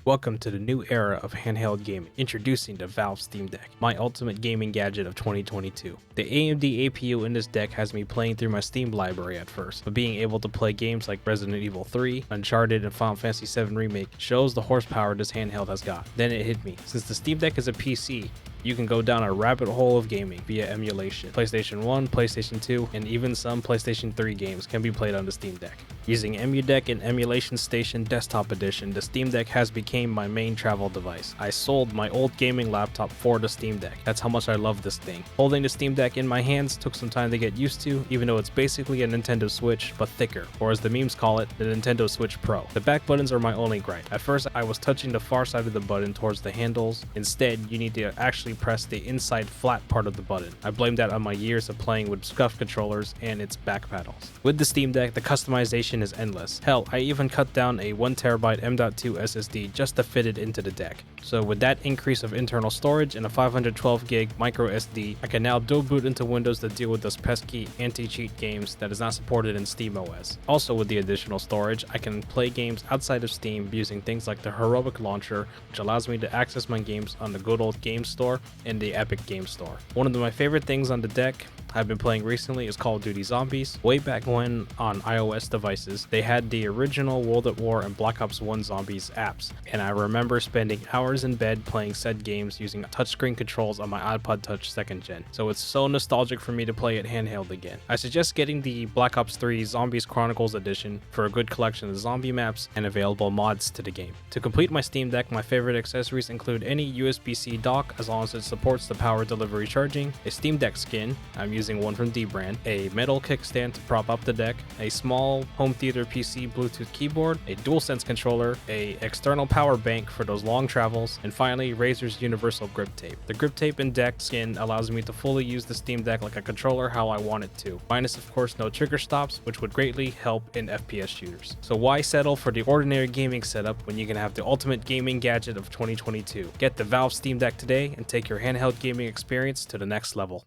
Welcome to the new era of handheld gaming, introducing the Valve Steamdeck, my ultimate gaming gadget of 2022. The AMD APU in this deck has me playing through my Steam library at first, but being able to play games like Resident Evil 3, Uncharted, and Final Fantasy VII Remake shows the horsepower this handheld has got. Then it hit me. Since the Steam Deck is a PC, you can go down a rabbit hole of gaming via emulation. PlayStation 1, PlayStation 2, and even some PlayStation 3 games can be played on the Steam Deck. Using EmuDeck and Emulation Station Desktop Edition, the Steam Deck has become my main travel device. I sold my old gaming laptop for the Steam Deck. That's how much I love this thing. Holding the Steam Deck in my hands took some time to get used to, even though it's basically a Nintendo Switch, but thicker, or as the memes call it, the Nintendo Switch Pro. The back buttons are my only gripe. At first, I was touching the far side of the button towards the handles. Instead, you need to actually press the inside flat part of the button. I blame that on my years of playing with scuff controllers and its back paddles. With the Steam Deck, the customization is endless. Hell, I even cut down a 1TB M.2 SSD just to fit it into the deck. So with that increase of internal storage and a 512GB micro SD, I can now dual boot into Windows to deal with those pesky anti-cheat games that is not supported in SteamOS. Also with the additional storage, I can play games outside of Steam using things like the Heroic Launcher, which allows me to access my games on the good old Game Store and the Epic Game Store. One of my favorite things on the deck I've been playing recently is Call of Duty Zombies. Way back when on iOS devices, they had the original World at War and Black Ops 1 Zombies apps, and I remember spending hours in bed playing said games using touchscreen controls on my iPod Touch 2nd Gen, so it's so nostalgic for me to play it handheld again. I suggest getting the Black Ops 3 Zombies Chronicles Edition for a good collection of zombie maps and available mods to the game. To complete my Steam Deck, my favorite accessories include any USB-C dock as long as it supports the power delivery charging, a Steam Deck skin, I'm using one from D-Brand, a metal kickstand to prop up the deck, a small home theater PC Bluetooth keyboard, a DualSense controller, a external power bank for those long travels, and finally Razer's universal grip tape. The grip tape and deck skin allows me to fully use the Steam Deck like a controller how I want it to, minus of course no trigger stops, which would greatly help in FPS shooters. So why settle for the ordinary gaming setup when you can have the ultimate gaming gadget of 2022? Get the Valve Steam Deck today and take your handheld gaming experience to the next level.